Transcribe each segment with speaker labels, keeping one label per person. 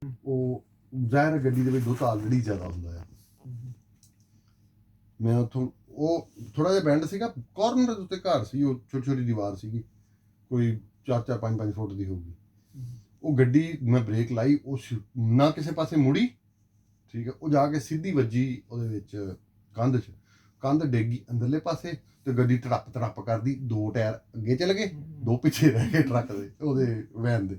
Speaker 1: ਉਹ ਜ਼ਾਹਿਰ ਗੱਡੀ ਦੇ ਵਿੱਚ ਦੁੱਧ ਆਲਰੇਡੀ ਜ਼ਿਆਦਾ ਹੁੰਦਾ ਆ। ਮੈਂ ਉੱਥੋਂ ਉਹ ਥੋੜ੍ਹਾ ਜਿਹਾ ਬੈਂਡ ਸੀਗਾ, ਕਾਰਨਰ ਦੇ ਉੱਤੇ ਘਰ ਸੀ, ਉਹ ਛੋਟੀ ਛੋਟੀ ਦੀਵਾਰ ਸੀਗੀ, ਕੋਈ 4-4 5-5 ਫੁੱਟ ਦੀ ਹੋਊਗੀ। ਉਹ ਗੱਡੀ ਮੈਂ ਬ੍ਰੇਕ ਲਾਈ, ਉਹ ਨਾ ਕਿਸੇ ਪਾਸੇ ਮੁੜੀ, ਠੀਕ ਹੈ, ਉਹ ਜਾ ਕੇ ਸਿੱਧੀ ਵੱਜੀ ਉਹਦੇ ਵਿੱਚ ਕੰਧ 'ਚ, ਕੰਧ ਡੇਗੀ ਅੰਦਰਲੇ ਪਾਸੇ, ਤੇ ਗੱਡੀ ਤੜੱਪ ਕਰਦੀ, 2 ਟਾਇਰ ਅੱਗੇ ਚਲੇ ਗਏ, 2 ਪਿੱਛੇ ਰਹਿ ਗਏ ਟਰੱਕ ਦੇ, ਉਹਦੇ ਵੈਨ ਦੇ।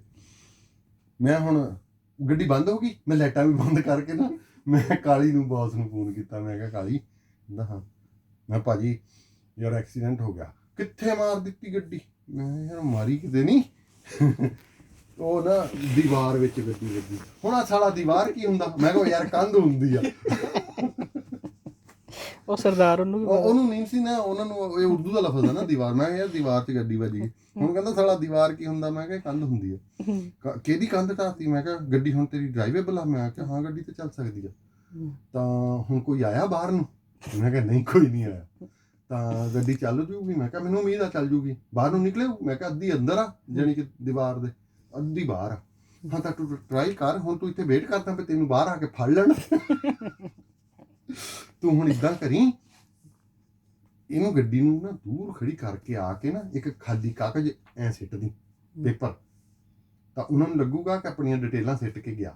Speaker 1: ਮੈਂ ਹੁਣ ਗੱਡੀ ਬੰਦ ਹੋ ਗਈ, ਮੈਂ ਲਾਈਟਾਂ ਵੀ ਬੰਦ ਕਰਕੇ ਨਾ ਮੈਂ ਕਾਲੀ ਨੂੰ ਬੌਸ ਨੂੰ ਫੋਨ ਕੀਤਾ, ਮੈਂ ਕਿਹਾ ਕਾਲੀ, ਕਹਿੰਦਾ ਹਾਂ। ਮੈਂ ਭਾਜੀ ਯਾਰ ਐਕਸੀਡੈਂਟ ਹੋ ਗਿਆ। ਕਿੱਥੇ ਮਾਰ ਦਿੱਤੀ ਗੱਡੀ? ਮੈਂ ਯਾਰ ਮਾਰੀ ਕਿਤੇ ਨਹੀਂ ਉਹ ਨਾ ਦੀਵਾਰ ਵਿੱਚ ਗੱਡੀ ਲੱਗੀ। ਹੁਣ ਆ ਸਾਲਾ ਦੀਵਾਰ ਕੀ ਹੁੰਦਾ? ਮੈਂ ਕਿਹਾ ਯਾਰ ਕੰਧ ਹੁੰਦੀ ਆ।
Speaker 2: ਉਹ ਸਰਦਾਰ
Speaker 1: ਉਹਨੂੰ ਨਹੀਂ ਸੀ ਨਾ, ਉਹਨਾਂ ਨੂੰ ਇਹ ਉਰਦੂ ਦਾ ਲਫ਼ਜ਼ ਆ ਨਾ ਦੀਵਾਰ। ਮੈਂ ਕਿਹਾ ਯਾਰ ਦੀਵਾਰ 'ਚ ਗੱਡੀ ਵੱਜ ਗਈ। ਹੁਣ ਕਹਿੰਦਾ ਸਾਲਾ ਦੀਵਾਰ ਕੀ ਹੁੰਦਾ? ਮੈਂ ਕਿਹਾ ਕੰਧ ਹੁੰਦੀ ਆ। ਕਿਹਦੀ ਕੰਧ ਢਾਤੀ? ਮੈਂ ਕਿਹਾ ਗੱਡੀ ਹੁਣ ਤੇਰੀ ਡਰਾਈਵੇਬਲ ਆ? ਮੈਂ ਕਿਹਾ ਹਾਂ ਗੱਡੀ ਤੇ ਚੱਲ ਸਕਦੀ ਆ। ਤਾਂ ਹੁਣ ਕੋਈ ਆਇਆ ਬਾਹਰ ਨੂੰ? ਮੈਂ ਕਿਹਾ ਨਹੀਂ ਕੋਈ ਨਹੀਂ ਆਇਆ। ਤਾਂ ਗੱਡੀ ਚੱਲ ਜੂਗੀ? ਮੈਂ ਕਿਹਾ ਮੈਨੂੰ ਉਮੀਦ ਆ ਚੱਲ ਜੂਗੀ। ਬਾਹਰ ਨੂੰ ਨਿਕਲੇ? ਮੈਂ ਕਿਹਾ ਅੱਧੀ ਅੰਦਰ ਆ, ਜਾਣੀ ਕਿ ਦੀਵਾਰ ਦੇ ਅੱਧੀ ਬਾਹਰ ਆ। ਹਾਂ ਤਾਂ ਤੂੰ ਟਰਾਈ ਕਰ, ਹੁਣ ਤੂੰ ਇੱਥੇ ਵੇਟ ਕਰਦਾ ਵੀ ਤੈਨੂੰ ਬਾਹਰ ਆ ਕੇ ਫੜ ਲੈਣ। ਤੂੰ ਹੁਣ ਇੱਦਾਂ ਕਰੀ, ਇਹਨੂੰ ਗੱਡੀ ਨੂੰ ਨਾ ਦੂਰ ਖੜੀ ਕਰਕੇ ਆ ਕੇ ਨਾ ਇੱਕ ਖਾਲੀ ਕਾਗਜ਼ ਐ ਸਿੱਟ ਦੀ, ਪੇਪਰ, ਤਾਂ ਉਹਨਾਂ ਨੂੰ ਲੱਗੂਗਾ ਕਿ ਆਪਣੀਆਂ ਡਿਟੇਲਾਂ ਸਿੱਟ ਕੇ ਗਿਆ।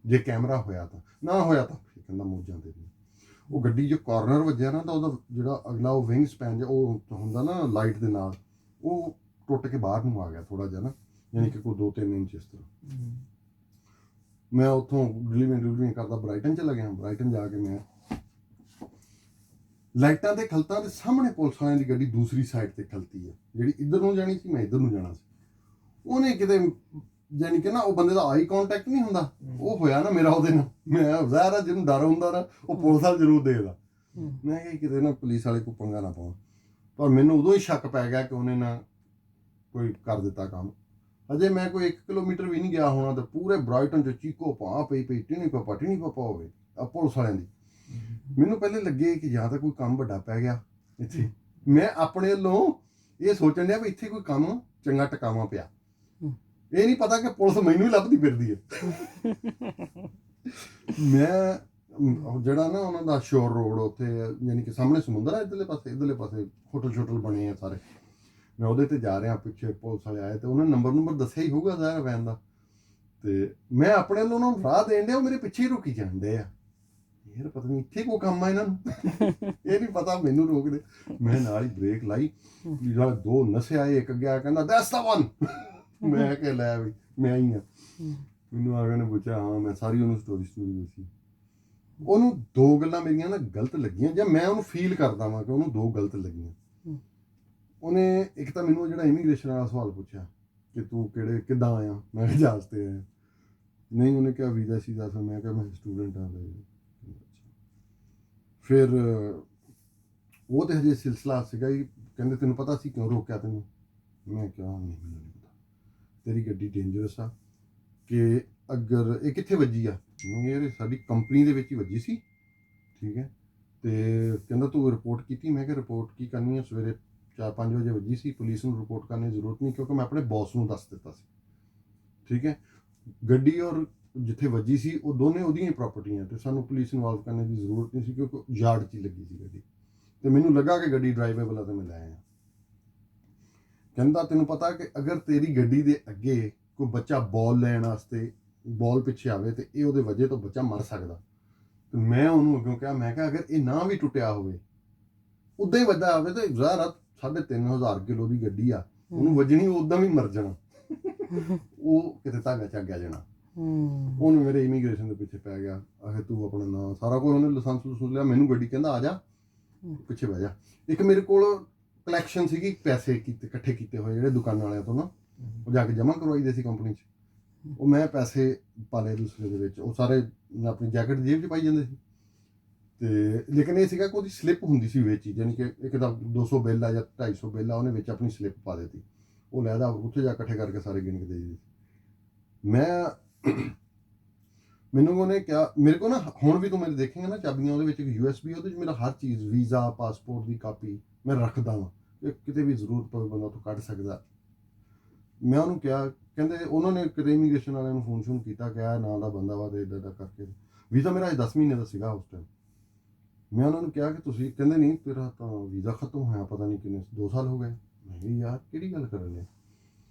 Speaker 1: ਜੇ ਕੈਮਰਾ ਹੋਇਆ ਤਾਂ, ਨਾ ਹੋਇਆ ਤਾਂ ਕਹਿੰਦਾ ਮੋਜਾਂ ਦੇ ਦੀ। ਉਹ ਗੱਡੀ ਜੋ ਕਾਰਨਰ ਵੱਜਿਆ ਨਾ, ਤਾਂ ਉਹਦਾ ਜਿਹੜਾ ਅਗਲਾ ਉਹ ਵਿੰਗ ਸਪੈਨ ਉਹ ਹੁੰਦਾ ਨਾ ਲਾਈਟ ਦੇ ਨਾਲ, ਉਹ ਟੁੱਟ ਕੇ ਬਾਹਰ ਨੂੰ ਆ ਗਿਆ ਥੋੜਾ ਜਿਹਾ ਨਾ, ਯਾਨੀ ਕਿ ਕੋਈ 2-3 ਇੰਚ ਇਸ ਤਰ੍ਹਾਂ। ਮੈਂ ਉੱਥੋਂ ਡਿਲੀਵਰੀ ਕਰਦਾ ਬ੍ਰਾਈਟਨ ਚਲਾ ਗਿਆ। ਬ੍ਰਾਈਟਨ ਜਾ ਕੇ ਮੈਂ ਲਾਈਟਾਂ ਤੇ ਖਲਤਾਂ ਦੇ ਸਾਹਮਣੇ ਪੁਲਿਸ ਵਾਲਿਆਂ ਦੀ ਗੱਡੀ ਦੂਸਰੀ ਸਾਈਡ ਤੇ ਖਲਤੀ ਹੈ, ਜਿਹੜੀ ਇੱਧਰ ਨੂੰ ਜਾਣੀ ਸੀ, ਮੈਂ ਇੱਧਰ ਨੂੰ ਜਾਣਾ ਸੀ। ਉਹਨੇ ਕਿਤੇ ਜਾਣੀ ਕਿ ਨਾ ਉਹ ਬੰਦੇ ਦਾ ਆਈ ਕਾਂਟੈਕਟ ਨਹੀਂ ਹੁੰਦਾ, ਉਹ ਹੋਇਆ ਨਾ ਮੇਰਾ ਉਹਦੇ ਨਾਲ। ਮੈਂ ਜ਼ਾਹਿਰ ਆ ਜਿਹਨੂੰ ਡਰ ਹੁੰਦਾ ਨਾ ਉਹ ਪੁਲਿਸ ਵਾਲ ਜ਼ਰੂਰ ਦੇਖਦਾ। ਮੈਂ ਕਿਹਾ ਕਿਤੇ ਨਾ ਪੁਲਿਸ ਵਾਲੇ ਕੋਈ ਪੰਗਾ ਨਾ ਪਾਉਣ। ਪਰ ਮੈਨੂੰ ਉਦੋਂ ਹੀ ਸ਼ੱਕ ਪੈ ਗਿਆ ਕਿ ਉਹਨੇ ਨਾ ਕੋਈ ਕਰ ਦਿੱਤਾ ਕੰਮ। ਅਜੇ ਮੈਂ ਕੋਈ 1 ਕਿਲੋਮੀਟਰ ਵੀ ਨਹੀਂ ਗਿਆ ਹੋਣਾ, ਤਾਂ ਪੂਰੇ ਬ੍ਰਾਈਟਨ 'ਚ ਚੀਕੋ ਪਾ ਪਈ ਟਿਨੀ ਪਾਪਾ ਹੋਵੇ ਆ ਪੁਲਿਸ ਵਾਲਿਆਂ ਦੀ। ਮੈਨੂੰ ਪਹਿਲੇ ਲੱਗੇ ਕਿ ਜਾਂ ਤਾਂ ਕੋਈ ਕੰਮ ਵੱਡਾ ਪੈ ਗਿਆ ਇੱਥੇ। ਮੈਂ ਆਪਣੇ ਵੱਲੋਂ ਇਹ ਸੋਚਣ ਡਿਆ ਵੀ ਇੱਥੇ ਕੋਈ ਕੰਮ ਚੰਗਾ ਟਿਕਾਵਾਂ ਪਿਆ। ਇਹ ਨਹੀਂ ਪਤਾ ਕਿ ਪੁਲਿਸ ਮੈਨੂੰ ਹੀ ਲੱਭਦੀ ਫਿਰਦੀ ਹੈ। ਮੈਂ ਜਿਹੜਾ ਨਾ ਉਹਨਾਂ ਦਾ ਸ਼ੋਰ ਰੋਡ ਉੱਥੇ, ਯਾਨੀ ਕਿ ਸਾਹਮਣੇ ਸਮੁੰਦਰ ਆ, ਇੱਧਰਲੇ ਪਾਸੇ ਹੋਟਲ ਬਣੇ ਆ ਸਾਰੇ। ਮੈਂ ਉਹਦੇ ਤੇ ਜਾ ਰਿਹਾ, ਪਿੱਛੇ ਪੁਲਿਸ ਵਾਲੇ ਆਏ ਤੇ ਉਹਨਾਂ ਨੰਬਰ ਦੱਸਿਆ ਹੀ ਹੋਊਗਾ ਜ਼ਾਹਿਰ ਵੈਨ ਦਾ। ਤੇ ਮੈਂ ਆਪਣੇ ਵੱਲੋਂ ਉਹਨਾਂ ਨੂੰ ਰਾਹ ਦੇਣ ਡਿਆ, ਉਹ ਮੇਰੇ ਪਿੱਛੇ ਹੀ ਰੁਕੀ ਜਾਂਦੇ ਆ। ਯਾਰ ਪਤਾ ਨਹੀਂ ਇੱਥੇ ਕੋਈ ਕੰਮ ਆ ਇਹਨਾਂ ਨੂੰ। ਇਹ ਨਹੀਂ ਪਤਾ ਮੈਨੂੰ ਰੋਕਦੇ। ਮੈਂ ਨਾਲ ਹੀ ਬ੍ਰੇਕ ਲਾਈ, 2 ਨਸ਼ੇ ਆਏ, ਇੱਕ ਗਿਆ ਕਹਿੰਦਾ ਦੈਟਸ ਦਾ ਵਨ। ਮੈਂ ਕਿਹਾ ਲੈ ਵੀ ਮੈਂ ਹੀ ਆ। ਮੈਨੂੰ ਆ ਕੇ ਨੇ ਪੁੱਛਿਆ, ਹਾਂ ਮੈਂ ਸਾਰੀ ਉਹਨੂੰ ਸਟੋਰੀ ਦੱਸੀ। ਉਹਨੂੰ 2 ਗੱਲਾਂ ਮੇਰੀਆਂ ਨਾ ਗਲਤ ਲੱਗੀਆਂ, ਜਾਂ ਮੈਂ ਉਹਨੂੰ ਫੀਲ ਕਰਦਾ ਵਾਂ ਕਿ ਉਹਨੂੰ 2 ਗਲਤ ਲੱਗੀਆਂ। ਉਹਨੇ ਇੱਕ ਤਾਂ ਮੈਨੂੰ ਜਿਹੜਾ ਇਮੀਗ੍ਰੇਸ਼ਨ ਵਾਲਾ ਸਵਾਲ ਪੁੱਛਿਆ ਕਿ ਤੂੰ ਕਿੱਦਾਂ ਆਇਆ? ਮੈਂ ਕਿਹਾ ਜਹਾਜ਼ ਤੇ ਆਇਆ। ਨਹੀਂ, ਉਹਨੇ ਕਿਹਾ ਵੀਜ਼ਾ ਸੀ ਦੱਸ। ਮੈਂ ਕਿਹਾ ਮੈਂ ਸਟੂਡੈਂਟ ਹਾਂ। ਫਿਰ ਉਹ ਤੇ ਹਜੇ ਸਿਲਸਿਲਾ ਸੀਗਾ ਹੀ। ਕਹਿੰਦੇ ਤੈਨੂੰ ਪਤਾ ਸੀ ਕਿਉਂ ਰੋਕਿਆ ਤੈਨੂੰ? ਮੈਂ ਕਿਹਾ ਨਹੀਂ ਮੈਨੂੰ ਨਹੀਂ ਪਤਾ, ਤੇਰੀ ਗੱਡੀ ਡੇਂਜਰਸ ਆ। ਕਿ ਅਗਰ ਇਹ ਕਿੱਥੇ ਵੱਜੀ ਆ? ਇਹ ਸਾਡੀ ਕੰਪਨੀ ਦੇ ਵਿੱਚ ਹੀ ਵੱਜੀ ਸੀ, ਠੀਕ ਹੈ। ਤੇ ਕਹਿੰਦਾ ਤੂੰ ਰਿਪੋਰਟ ਕੀਤੀ? ਮੈਂ ਕਿਹਾ ਰਿਪੋਰਟ ਕੀ ਕਰਨੀ ਹੈ, ਸਵੇਰੇ 4-5 ਵਜੇ ਵੱਜੀ ਸੀ, ਪੁਲਿਸ ਨੂੰ ਰਿਪੋਰਟ ਕਰਨ ਦੀ ਜ਼ਰੂਰਤ ਨਹੀਂ, ਕਿਉਂਕਿ ਮੈਂ ਆਪਣੇ ਬੌਸ ਨੂੰ ਦੱਸ ਦਿੱਤਾ ਸੀ, ਠੀਕ ਹੈ। ਗੱਡੀ ਔਰ ਜਿੱਥੇ ਵੱਜੀ ਸੀ ਉਹ ਦੋਨੇ ਉਹਦੀਆਂ ਹੀ ਪ੍ਰਾਪਰਟੀਆਂ, ਤੇ ਸਾਨੂੰ ਪੁਲਿਸ ਇਨਵੋਲਵ ਕਰਨ ਦੀ ਜ਼ਰੂਰਤ ਨਹੀਂ ਸੀ, ਕਿਉਂਕਿ ਯਾਰਡ 'ਚ ਹੀ ਲੱਗੀ ਸੀ ਗੱਡੀ। ਤੇ ਮੈਨੂੰ ਲੱਗਾ ਕਿ ਗੱਡੀ ਡਰਾਈਵੇਬਲ ਆ, ਤੇ ਮੈਂ ਲੈ ਆਇਆ। ਕਹਿੰਦਾ ਤੈਨੂੰ ਪਤਾ ਕਿ ਅਗਰ ਤੇਰੀ ਗੱਡੀ ਦੇ ਅੱਗੇ ਕੋਈ ਬੱਚਾ ਬਾਲ ਲੈਣ ਵਾਸਤੇ ਬਾਲ ਪਿੱਛੇ ਆਵੇ ਤੇ ਇਹ ਉਹਦੇ ਵਜ੍ਹਾ ਤੋਂ ਬੱਚਾ ਮਰ ਸਕਦਾ। ਤੇ ਮੈਂ ਉਹਨੂੰ ਅੱਗੋਂ ਕਿਹਾ, ਮੈਂ ਕਿਹਾ ਅਗਰ ਇਹ ਨਾ ਵੀ ਟੁੱਟਿਆ ਹੋਵੇ, ਉੱਦਾਂ ਹੀ ਵੱਜਾ ਹੋਵੇ, ਤੇ ਜ਼ਾਹਿਰ 3,500 ਕਿਲੋ ਦੀ ਗੱਡੀ ਆ, ਉਹਨੂੰ ਵੱਜਣੀ ਉੱਦਾਂ ਵੀ ਮਰ ਜਾਣਾ। ਉਹ ਕਿਤੇ ਧਾਗਾ ਚੱਕ ਗਿਆ ਜਾਣਾ। ਉਹਨੂੰ ਮੇਰੇ ਇਮੀਗ੍ਰੇਸ਼ਨ ਦੇ ਪਿੱਛੇ ਪੈ ਗਿਆ। ਆਖੇ ਤੂੰ ਆਪਣਾ ਨਾਂ ਸਾਰਾ ਕੁਝ, ਉਹਨੇ ਲਾਇਸੈਂਸ ਲਿਆ, ਮੈਨੂੰ ਗੱਡੀ ਕਹਿੰਦਾ ਆ ਜਾ ਪਿੱਛੇ ਬਹਿ ਜਾ। ਇੱਕ ਮੇਰੇ ਕੋਲ ਕਲੈਕਸ਼ਨ ਸੀਗੀ ਪੈਸੇ ਇਕੱਠੇ ਕੀਤੇ ਹੋਏ ਜਿਹੜੇ ਦੁਕਾਨਾਂ ਵਾਲਿਆਂ ਤੋਂ ਨਾ, ਉਹ ਜਾ ਕੇ ਜਮ੍ਹਾਂ ਕਰਵਾਈ ਦੇ ਸੀ ਕੰਪਨੀ 'ਚ। ਉਹ ਮੈਂ ਪੈਸੇ ਪਾ ਲਏ ਦੂਸਰੇ ਦੇ ਵਿੱਚ, ਉਹ ਸਾਰੇ ਆਪਣੀ ਜੈਕਟ ਦੀ ਜੇਬ 'ਚ ਪਾਈ ਜਾਂਦੇ ਸੀ। ਤੇ ਲੇਕਿਨ ਇਹ ਸੀਗਾ ਕਿ ਉਹਦੀ ਸਲਿੱਪ ਹੁੰਦੀ ਸੀ ਵਿੱਚ ਹੀ, ਯਾਨੀ ਕਿ ਇੱਕ ਤਾਂ 200 ਬਿੱਲ ਆ ਜਾਂ 250 ਬਿੱਲ ਆ, ਉਹਨੇ ਵਿੱਚ ਆਪਣੀ ਸਲਿੱਪ ਪਾ ਦਿੱਤੀ। ਉਹ ਲੈਦਾ ਉੱਥੇ ਜਾ ਇਕੱਠੇ ਕਰਕੇ ਸਾਰੇ ਗਿਣ ਕੇ ਦੇ ਦਿੱਤੇ। ਮੈਨੂੰ ਉਹਨੇ ਕਿਹਾ, ਮੇਰੇ ਕੋਲ ਨਾ ਹੁਣ ਵੀ ਤੂੰ ਮੇਰੇ ਦੇਖੇਂਗਾ ਨਾ ਚਾਬੀਆਂ, ਉਹਦੇ ਵਿੱਚ ਇੱਕ USB, ਉਹਦੇ 'ਚ ਮੇਰਾ ਹਰ ਚੀਜ਼, ਵੀਜ਼ਾ, ਪਾਸਪੋਰਟ ਦੀ ਕਾਪੀ ਮੈਂ ਰੱਖਦਾ ਵਾਂ, ਕਿਤੇ ਵੀ ਜ਼ਰੂਰਤ ਪਵੇ ਬੰਦਾ ਉੱਥੋਂ ਕੱਢ ਸਕਦਾ। ਮੈਂ ਉਹਨੂੰ ਕਿਹਾ ਕਹਿੰਦੇ ਉਹਨਾਂ ਨੇ ਕਿਤੇ ਇਮੀਗ੍ਰੇਸ਼ਨ ਵਾਲਿਆਂ ਨੂੰ ਫੋਨ ਕੀਤਾ ਕਿ ਆਹ ਨਾਂ ਦਾ ਬੰਦਾ ਵਾ ਤੇ ਇੱਦਾਂ ਦਾ ਕਰਕੇ ਵੀਜ਼ਾ ਮੇਰਾ 10 ਮਹੀਨੇ ਦਾ ਸੀਗਾ ਉਸ ਟਾਈਮ। ਮੈਂ ਉਹਨਾਂ ਨੂੰ ਕਿਹਾ ਕਿ ਤੁਸੀਂ, ਕਹਿੰਦੇ ਨਹੀਂ ਤੇਰਾ ਤਾਂ ਵੀਜ਼ਾ ਖਤਮ ਹੋਇਆ ਪਤਾ ਨਹੀਂ ਕਿੰਨੇ 2 ਸਾਲ ਹੋ ਗਏ। ਮੈਂ ਕਿਹਾ ਯਾਰ ਕਿਹੜੀ ਗੱਲ ਕਰਨ ਨੇ।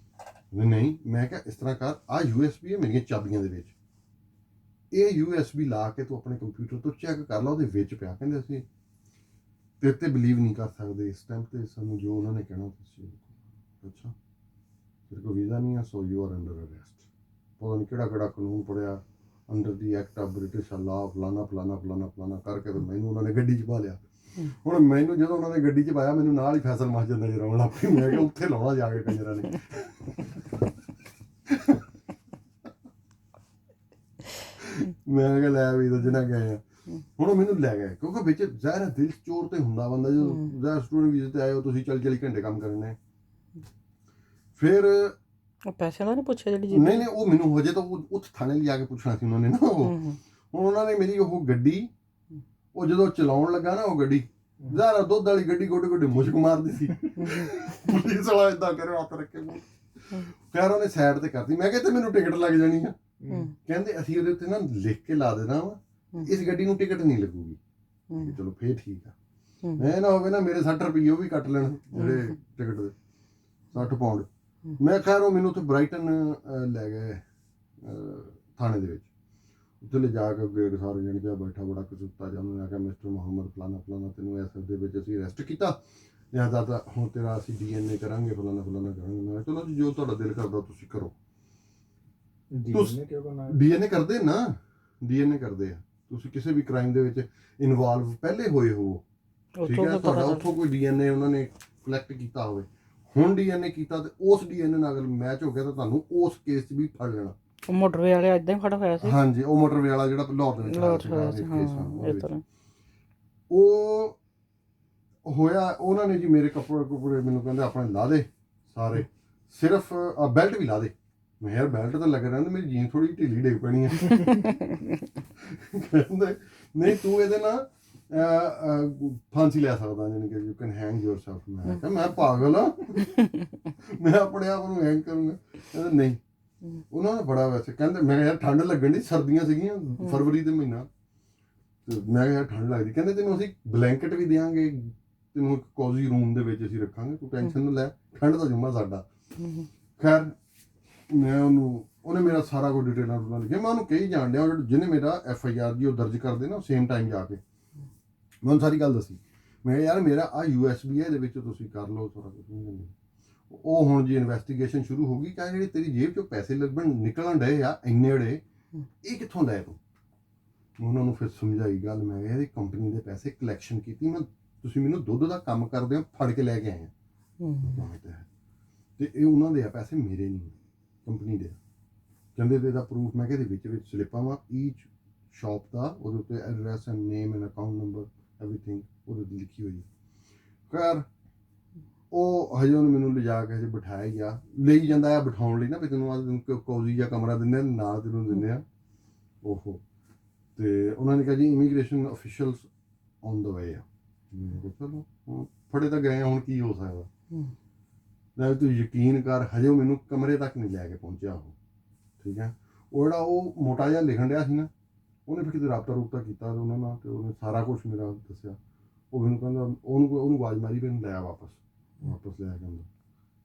Speaker 1: ਨਹੀਂ, ਮੈਂ ਕਿਹਾ ਇਸ ਤਰ੍ਹਾਂ ਕਰ, ਆਹ USB ਹੈ ਮੇਰੀਆਂ ਚਾਬੀਆਂ ਦੇ ਵਿੱਚ, ਇਹ USB ਲਾ ਕੇ ਤੂੰ ਆਪਣੇ ਕੰਪਿਊਟਰ ਤੋਂ ਚੈੱਕ ਕਰ ਲਾ, ਉਹਦੇ ਵਿੱਚ ਪਿਆ। ਕਹਿੰਦੇ ਅਸੀਂ ਤੇਰੇ ਤੇ ਬਿਲੀਵ ਨਹੀਂ ਕਰ ਸਕਦੇ ਇਸ ਟਾਈਮ ਤੇ, ਸਾਨੂੰ ਜੋ ਉਹਨਾਂ ਨੇ ਕਹਿਣਾ ਤੁਸੀਂ। ਅੱਛਾ ਤੇਰੇ ਕੋਲ ਵੀਜ਼ਾ ਨਹੀਂ ਆ, so you are under arrest. ਪਤਾ ਨਹੀਂ ਕਿਹੜਾ ਕਿਹੜਾ ਕਾਨੂੰਨ ਪੜਿਆ, under the act of British ਲਾ, ਫਲਾਣਾ ਫਲਾਣਾ ਫਲਾਣਾ ਫਲਾਣਾ ਕਰਕੇ ਤੇ ਮੈਨੂੰ ਉਹਨਾਂ ਨੇ ਗੱਡੀ 'ਚ ਪਾ ਲਿਆ। ਹੁਣ ਮੈਨੂੰ ਜਦੋਂ ਉਹਨਾਂ ਨੇ ਗੱਡੀ 'ਚ ਪਾਇਆ, ਮੈਨੂੰ ਨਾਲ ਹੀ ਫੈਸਲ ਮਸਜਿਦ ਨਜ਼ਰ ਆਉਣ ਲੱਗ ਪਈ। ਮੈਂ ਕਿਹਾ ਉੱਥੇ ਲਾਉਣਾ ਜਾ ਕੇ ਕੰਜਰਾਂ ਨੇ। ਮੈਂ ਕਿਹਾ ਲੈ ਵੀ ਜਿਹਨਾਂ ਗਏ ਆ ਹੁਣ ਉਹ ਮੈਨੂੰ ਲੈ ਗਏ, ਕਿਉਂਕਿ ਵਿੱਚ ਜ਼ਾਹਿਰ ਦਿਲ ਚੋਰ ਤੇ ਹੁੰਦਾ ਬੰਦਾ, ਜਦੋਂ ਜ਼ਾਹਿਰ ਸਟੂਡੈਂਟ ਵੀਜ਼ੇ ਤੇ ਆਏ ਹੋ ਤੁਸੀਂ 40 ਘੰਟੇ ਕੰਮ ਕਰਨੇ। ਫਿਰ
Speaker 2: ਪੈਸੇ ਦਾ ਨਹੀਂ ਪੁੱਛਿਆ ਜਿਹੜੀ
Speaker 1: ਨਹੀਂ ਉਹ ਮੈਨੂੰ ਹਜੇ ਤਾਂ ਉੱਥੇ ਥਾਣੇ ਲਿਜਾ ਕੇ ਪੁੱਛਣਾ ਸੀ ਉਹਨਾਂ ਨੇ ਨਾ। ਉਹ ਹੁਣ ਉਹਨਾਂ ਨੇ ਮੇਰੀ ਉਹ ਗੱਡੀ, ਉਹ ਜਦੋਂ ਚਲਾਉਣ ਲੱਗਾ ਨਾ ਉਹ ਗੱਡੀ, ਜ਼ਾਰਾ ਦੁੱਧ ਵਾਲੀ ਗੱਡੀ ਗੋਡੇ ਗੋਡੇ ਮੁਸ਼ਕ ਮਾਰਦੀ ਸੀ। ਪੁਲਿਸ ਵਾਲਾ ਏਦਾਂ ਕਰੇ ਹੱਥ ਰੱਖੇ, ਖੈਰ ਉਹਨੇ ਸਾਈਡ ਤੇ ਕਰਤੀ। ਮੈਂ ਕਿਹਾ ਤੇ ਮੈਨੂੰ ਟਿਕਟ ਲੱਗ ਜਾਣੀ ਆ। ਕਹਿੰਦੇ ਅਸੀਂ ਉਹਦੇ ਉੱਤੇ ਨਾ ਲਿਖ ਕੇ ਲਾ ਦੇਣਾ ਵਾ, ਇਸ ਗੱਡੀ ਨੂੰ ਟਿਕਟ ਨਹੀਂ ਲੱਗੂਗੀ। ਚਲੋ ਫੇਰ ਠੀਕ ਆ। ਮੈਂ ਨਾ ਹੋਵੇ ਨਾ ਮੇਰੇ 60 ਰੁਪਏ ਉਹ ਵੀ ਕੱਟ ਲੈਣ ਜਿਹੜੇ ਟਿਕਟ ਦੇ 60 ਪਾਉਂਡ। ਮੈਂ ਖੈਰ ਉਹ ਮੈਨੂੰ ਉੱਥੇ ਬ੍ਰਾਈਟਨ ਲੈ ਗਏ ਥਾਣੇ ਦੇ ਵਿੱਚ। ਉੱਥੇ ਲੈ ਜਾ ਕੇ ਅੱਗੇ ਸਾਰੇ ਜਣ ਪਿਆ ਬੈਠਾ ਬੜਾ ਕਸੂਤਾ ਜਾ। ਉਹਨੇ ਆਖਿਆ ਮਿਸਟਰ ਮੁਹੰਮਦ ਫਲਾਣਾ ਫਲਾਣਾ ਤੈਨੂੰ ਇਸ ਦੇ ਵਿੱਚ ਅਸੀਂ ਅਰੈਸਟ ਕੀਤਾ, ਲਿਹਾਜ਼ਾ ਤਾਂ ਹੁਣ ਤੇਰਾ ਅਸੀਂ DNA ਕਰਾਂਗੇ, ਫਲਾਣਾ ਫਲਾਣਾ ਕਰਾਂਗੇ। ਮੈਂ ਕਿਹਾ ਚਲੋ ਜੀ ਜੋ ਤੁਹਾਡਾ ਦਿਲ ਕਰਦਾ ਤੁਸੀਂ ਕਰੋ। DNA ਕਰਦੇ ਨਾ, DNA ਕਰਦੇ ਆ। ਤੁਸੀਂ ਕਿਸੇ ਵੀ ਕ੍ਰਾਈਮ ਦੇ ਵਿੱਚ ਇਨਵੋਲਵ ਪਹਿਲੇ ਹੋਏ ਹੋ, ਠੀਕ ਹੈ, ਤੁਹਾਡਾ ਉੱਥੋਂ ਕੋਈ DNA ਉਹਨਾਂ ਨੇ ਕਲੈਕਟ ਕੀਤਾ ਹੋਵੇ, ਹੁਣ DNA ਕੀਤਾ ਤੇ ਉਸ DNA ਨਾਲ ਅਗਰ ਮੈਚ ਹੋ ਗਿਆ ਤਾਂ ਤੁਹਾਨੂੰ ਉਸ ਕੇਸ 'ਚ ਵੀ ਫੜ ਲੈਣਾ।
Speaker 2: ਮੋਟਰਵੇ ਵਾਲੇ ਏਦਾਂ ਹੀ ਖੜਾ ਹੋਇਆ ਸੀ।
Speaker 1: ਹਾਂਜੀ ਉਹ ਮੋਟਰਵੇ ਵਾਲਾ ਜਿਹੜਾ ਲਾਹੌਰ ਦੇ ਵਿੱਚ ਹੋਇਆ ਸੀ। ਉਹ ਹੋਇਆ ਉਹਨਾਂ ਨੇ ਜੀ ਮੇਰੇ ਕੱਪੜੇ ਮੈਨੂੰ ਕਹਿੰਦੇ ਆਪਣੇ ਲਾ ਦੇ ਸਾਰੇ, ਸਿਰਫ ਬੈਲਟ ਵੀ ਲਾ ਦੇ। ਮੈਂ ਯਾਰ ਬੈਲਟ ਤਾਂ ਲੱਗ ਰਹਿੰਦਾ, ਮੇਰੀ ਜੀਨ ਥੋੜੀ ਢਿੱਲੀ ਡਿੱਗ ਪੈਣੀ ਹੈ। ਕਹਿੰਦੇ ਨਹੀਂ ਤੂੰ ਇਹਦੇ ਨਾਲ ਫਾਂਸੀ ਲੈ ਸਕਦਾ, ਯਾਨੀ ਕਿ ਯੂ ਕੈਨ ਹੈਂਗ ਯੋਰਸੈਲਫ। ਮੈਂ ਕਿਹਾ ਮੈਂ ਪਾਗਲ ਆ, ਮੈਂ ਆਪਣੇ ਆਪ ਨੂੰ ਹੈਂਗ ਕਰੂੰਗਾ। ਕਹਿੰਦੇ ਨਹੀਂ। ਉਹਨਾਂ ਨੇ ਬੜਾ ਵੈਸੇ ਕਹਿੰਦੇ, ਮੈਂ ਯਾਰ ਠੰਡ ਲੱਗਣ ਦੀ, ਸਰਦੀਆਂ ਸੀਗੀਆਂ, ਫਰਵਰੀ ਦੇ ਮਹੀਨਾ, ਤੇ ਮੈਂ ਕਿਹਾ ਠੰਡ ਲੱਗਦੀ। ਕਹਿੰਦੇ ਤੈਨੂੰ ਅਸੀਂ ਬਲੈਂਕਟ ਵੀ ਦਿਆਂਗੇ, ਤੈਨੂੰ ਇੱਕ ਕੋਜ਼ੀ ਰੂਮ ਦੇ ਵਿੱਚ ਅਸੀਂ ਰੱਖਾਂਗੇ, ਤੂੰ ਟੈਨਸ਼ਨ ਨਾ ਲੈ, ਠੰਡ ਦਾ ਜੁਮਾ ਸਾਡਾ। ਖੈਰ ਮੈਂ ਉਹਨੇ ਮੇਰਾ ਸਾਰਾ ਕੋਈ ਡਿਟੇਲ ਨਾਲ ਲਿਖਿਆ। ਮੈਂ ਉਹਨੂੰ ਕਹੀ ਜਾਣ ਡਿਆ, ਜਿਹਨੇ ਮੇਰਾ FIR ਜੀ ਉਹ ਦਰਜ ਕਰਦੇ ਨਾ ਸੇਮ ਟਾਈਮ ਜਾ ਕੇ, ਮੈਂ ਉਹਨੂੰ ਸਾਰੀ ਗੱਲ ਦੱਸੀ। ਮੈਂ ਕਿਹਾ ਯਾਰ ਮੇਰਾ ਆਹ USB ਹੈ, ਇਹਦੇ ਵਿੱਚ ਤੁਸੀਂ ਕਰ ਲਓ ਸਾਰਾ ਕੁਝ। ਉਹ ਹੁਣ ਜੀ ਇਨਵੈਸਟੀਗੇਸ਼ਨ ਸ਼ੁਰੂ ਹੋ ਗਈ ਕਿ ਜਿਹੜੀ ਤੇਰੀ ਜੇਬ 'ਚੋਂ ਪੈਸੇ ਨਿਕਲਣ ਡਏ ਆ ਇੰਨੇ ੜੇ, ਇਹ ਕਿੱਥੋਂ ਲੈ ਤੂੰ। ਉਹਨਾਂ ਨੂੰ ਫਿਰ ਸਮਝਾਈ ਗੱਲ। ਮੈਂ ਕਿਹਾ ਇਹਦੀ ਕੰਪਨੀ ਦੇ ਪੈਸੇ ਕਲੈਕਸ਼ਨ ਕੀਤੀ, ਮੈਂ ਤੁਸੀਂ ਮੈਨੂੰ ਦੁੱਧ ਦਾ ਕੰਮ ਕਰਦੇ ਹੋ ਫੜ ਕੇ ਲੈ ਕੇ ਆਏ ਆ, ਤੇ ਇਹ ਉਹਨਾਂ ਦੇ ਆ ਪੈਸੇ, ਮੇਰੇ ਨਹੀਂ, ਕੰਪਨੀ ਦੇ। ਕਹਿੰਦੇ ਤੇ ਇਹਦਾ ਪ੍ਰੂਫ। ਮੈਂ ਕਿਹਾ ਇਹਦੇ ਵਿੱਚ ਸਲਿੱਪਾਂ ਵਾ ਈਚ ਸ਼ਾਪ ਦਾ, ਉਹਦੇ ਉੱਤੇ address and name and account number everything ਉਹਦੇ 'ਤੇ ਲਿਖੀ ਹੋਈ ਹੈ। ਖੈਰ ਉਹ ਹਜੇ ਉਹਨੇ ਮੈਨੂੰ ਲਿਜਾ ਕੇ ਹਜੇ ਬਿਠਾਇਆ ਗਿਆ, ਲਈ ਜਾਂਦਾ ਆ ਬਿਠਾਉਣ ਲਈ ਨਾ, ਵੀ ਤੈਨੂੰ ਕੋਜ਼ੀ ਜਿਹਾ ਕਮਰਾ ਦਿੰਦੇ ਨਾਲ, ਤੈਨੂੰ ਦਿੰਦੇ ਆ ਉਹ। ਤੇ ਉਹਨਾਂ ਨੇ ਕਿਹਾ ਜੀ ਇਮੀਗ੍ਰੇਸ਼ਨ ਅਫੀਸ਼ੀਅਲਸ ਔਨ ਦਾ ਵੇ ਆ। ਚਲੋ ਹੁਣ ਫੜੇ ਤਾਂ ਗਏ, ਹੁਣ ਕੀ ਹੋ ਸਕਦਾ। ਲੈ ਤੂੰ ਯਕੀਨ ਕਰ, ਹਜੇ ਉਹ ਮੈਨੂੰ ਕਮਰੇ ਤੱਕ ਨਹੀਂ ਲੈ ਕੇ ਪਹੁੰਚਿਆ ਉਹ, ਠੀਕ ਹੈ। ਉਹ ਜਿਹੜਾ ਉਹ ਮੋਟਾ ਜਿਹਾ ਲਿਖਣ ਡਿਆ ਸੀ ਨਾ, ਉਹਨੇ ਫਿਰ ਕਿਤੇ ਰਾਬਤਾ ਕੀਤਾ ਉਹਨਾਂ ਨਾਲ, ਤੇ ਉਹਨੇ ਸਾਰਾ ਕੁਛ ਮੇਰਾ ਦੱਸਿਆ। ਉਹ ਮੈਨੂੰ ਕਹਿੰਦਾ, ਉਹਨੂੰ ਆਵਾਜ਼ ਮਾਰੀ ਵੀ ਇਹਨੂੰ ਲੈ ਆ ਵਾਪਸ ਲੈ ਕੇ ਆਉਂਦਾ।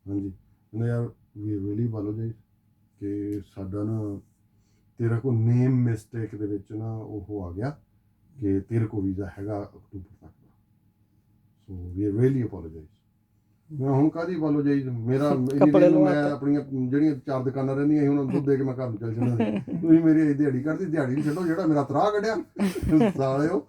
Speaker 1: ਹਾਂਜੀ ਕਹਿੰਦਾ ਯਾਰ ਵੀ ਰੀਅਲੀ ਅਪੋਲੋਜਾਈਜ਼ ਕਿ ਸਾਡਾ ਨਾ ਤੇਰਾ ਕੋਲ ਨੇਮ ਮਿਸਟੇਕ ਦੇ ਵਿੱਚ ਨਾ ਉਹ ਆ ਗਿਆ ਕਿ ਤੇਰੇ ਕੋਲ ਵੀਜ਼ਾ ਹੈਗਾ ਅਕਤੂਬਰ ਤੱਕ ਦਾ, ਸੋ ਵੀ ਰੀਅਲੀ ਅਪੋਲੋਜਾਈਜ਼। ਮੈਂ ਹੁਣ ਕਾਹਦੀ ਅਪੋਲੋਜਾਈਜ਼, ਮੇਰਾ ਮੈਂ ਆਪਣੀਆਂ ਜਿਹੜੀਆਂ 4 ਦੁਕਾਨਾਂ ਰਹਿੰਦੀਆਂ ਸੀ ਉਹਨਾਂ ਨੂੰ ਦੁੱਧ ਦੇ ਕੇ ਮੈਂ ਘਰ ਨੂੰ ਚੱਲ ਜਾਂਦਾ ਸੀ। ਤੁਸੀਂ ਮੇਰੀ ਦਿਹਾੜੀ ਕੱਢਦੀ, ਦਿਹਾੜੀ ਨੂੰ ਛੱਡੋ, ਜਿਹੜਾ ਮੇਰਾ ਤਰਾਹ ਕੱਢਿਆ ਸਾਲਿਓ।